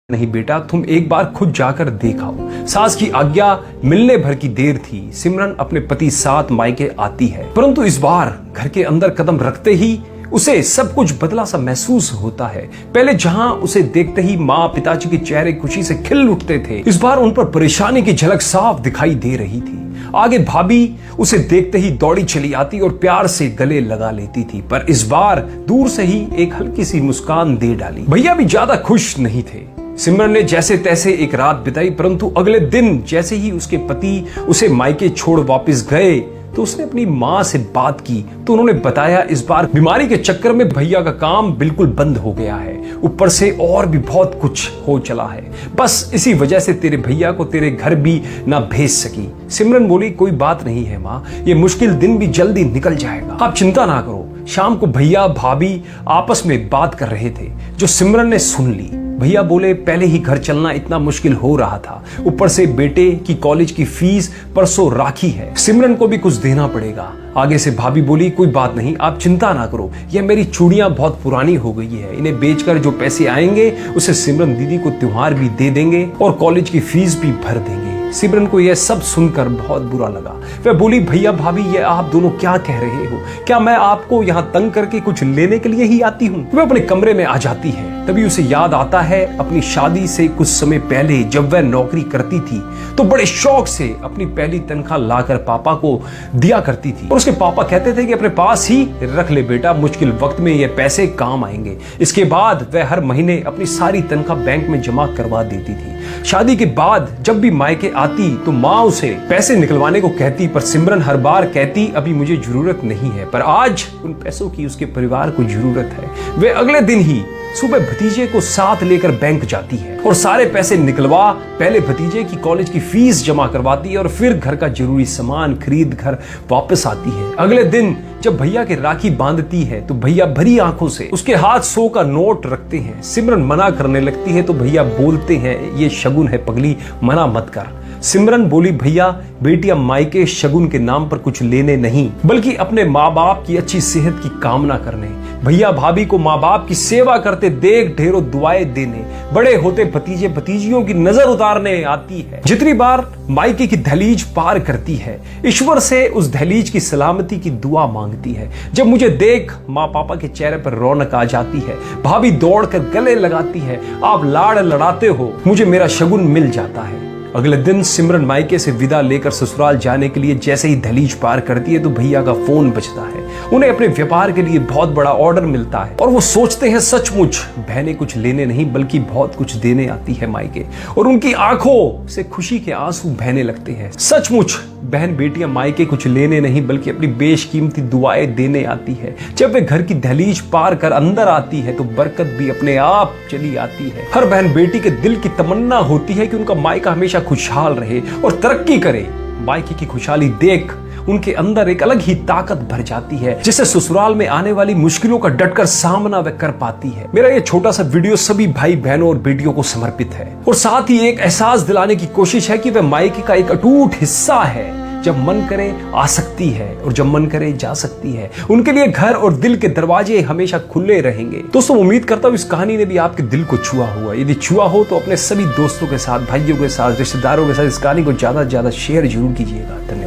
नहीं बेटा, तुम एक बार खुद जाकर देख आओ। सास की आज्ञा मिलने भर की देर थी। सिमरन अपने पति साथ मायके आती है, परंतु इस बार घर के अंदर कदम रखते ही उसे सब कुछ बदला सा महसूस होता है। पहले जहां उसे देखते ही माँ पिताजी के चेहरे खुशी से खिल उठते थे, इस बार उन पर परेशानी की झलक साफ दिखाई दे रही थी। आगे भाभी उसे देखते ही दौड़ी चली आती और प्यार से गले लगा लेती थी, पर इस बार दूर से ही एक हल्की सी मुस्कान दे डाली। भैया भी ज्यादा खुश नहीं थे। सिमरन ने जैसे तैसे एक रात बिताई, परंतु अगले दिन जैसे ही उसके पति उसे मायके छोड़ वापस गए तो उसने अपनी माँ से बात की तो उन्होंने बताया इस बार बीमारी के चक्कर में भैया का काम बिल्कुल बंद हो गया है, ऊपर से और भी बहुत कुछ हो चला है। बस इसी वजह से तेरे भैया को तेरे घर भी ना भेज सकी। सिमरन बोली, कोई बात नहीं है माँ, ये मुश्किल दिन भी जल्दी निकल जाएगा, आप चिंता ना करो। शाम को भैया भाभी आपस में बात कर रहे थे जो सिमरन ने सुन ली। भैया बोले, पहले ही घर चलना इतना मुश्किल हो रहा था, ऊपर से बेटे की कॉलेज की फीस परसों राखी है, सिमरन को भी कुछ देना पड़ेगा। आगे से भाभी बोली, कोई बात नहीं, आप चिंता ना करो, यह मेरी चूड़ियां बहुत पुरानी हो गई है, इन्हें बेचकर जो पैसे आएंगे उसे सिमरन दीदी को त्योहार भी दे देंगे और कॉलेज की फीस भी भर देंगे। सिमरन को यह सब सुनकर बहुत बुरा लगा। वह बोली, भैया भाभी ये आप दोनों क्या कह रहे हो? क्या मैं आपको यहाँ तंग करके कुछ लेने के लिए ही आती हूँ? वह अपने कमरे में आ जाती है। तभी उसे याद आता है अपनी शादी से कुछ समय पहले जब वह नौकरी करती थी तो बड़े शौक से अपनी पहली तनख्वाह लाकर पापा को दिया करती थी और उसके पापा कहते थे कि अपने पास ही रख ले बेटा, मुश्किल वक्त में ये पैसे काम आएंगे। इसके बाद वह हर महीने अपनी सारी तनख्वाह बैंक में जमा करवा देती थी। शादी के बाद जब भी मायके आती तो माँ उसे पैसे निकलवाने को कहती, पर सिमरन हर बार कहती अभी मुझे जरूरत नहीं है, पर आज उन पैसों की उसके परिवार को जरूरत है। वे अगले दिन ही सुबह भतीजे को साथ लेकर बैंक जाती है और सारे पैसे निकलवा पहले भतीजे की कॉलेज की फीस जमा करवाती है और फिर घर का जरूरी सामान खरीद घर वापस आती है। अगले दिन जब भैया के राखी बांधती है तो भैया भरी आंखों से उसके हाथ 100 का नोट रखते हैं। सिमरन मना करने लगती है तो भैया बोलते हैं, ये शगुन है पगली, मना मत कर। सिमरन बोली, भैया बेटियां मायके शगुन के नाम पर कुछ लेने नहीं बल्कि अपने माँ बाप की अच्छी सेहत की कामना करने, भैया भाभी को माँ बाप की सेवा करते देख ढेरों दुआएं देने, बड़े होते भतीजे भतीजियों की नजर उतारने आती है। जितनी बार मायके की दहलीज पार करती है ईश्वर से उस दहलीज की सलामती की दुआ मांगती है। जब मुझे देख माँ पापा के चेहरे पर रौनक आ जाती है, भाभी दौड़कर गले लगाती है, आप लाड़ लड़ाते हो, मुझे मेरा शगुन मिल जाता है। अगले दिन सिमरन मायके से विदा लेकर ससुराल जाने के लिए जैसे ही दहलीज पार करती है तो भैया का फोन बजता है। उन्हें अपने व्यापार के लिए बहुत बड़ा ऑर्डर मिलता है और वो सोचते हैं सचमुच बहनें कुछ लेने नहीं बल्कि बहुत कुछ देने आती है मायके, और उनकी आंखों से खुशी के आंसू बहने लगते हैं। सचमुच बहन बेटियां मायके कुछ लेने नहीं बल्कि अपनी बेशकीमती दुआएं देने आती है। जब वे घर की दहलीज पार कर अंदर आती है तो बरकत भी अपने आप चली आती है। हर बहन बेटी के दिल की तमन्ना होती है कि उनका मायका हमेशा खुशहाल रहे और तरक्की करे। मायके की खुशहाली देख उनके अंदर एक अलग ही ताकत भर जाती है जिससे ससुराल में आने वाली मुश्किलों का डटकर सामना वह कर पाती है। मेरा ये छोटा सा वीडियो सभी भाई बहनों और बेटियों को समर्पित है और साथ ही एक एहसास दिलाने की कोशिश है कि वह मायके का एक अटूट हिस्सा है। जब मन करे आ सकती है और जब मन करे जा सकती है। उनके लिए घर और दिल के दरवाजे हमेशा खुले रहेंगे। दोस्तों, उम्मीद करता हूँ इस कहानी ने भी आपके दिल को छुआ हुआ। यदि छुआ हो तो अपने सभी दोस्तों के साथ, भाइयों के साथ, रिश्तेदारों के साथ इस कहानी को ज्यादा से ज्यादा शेयर जरूर कीजिएगा। धन्यवाद।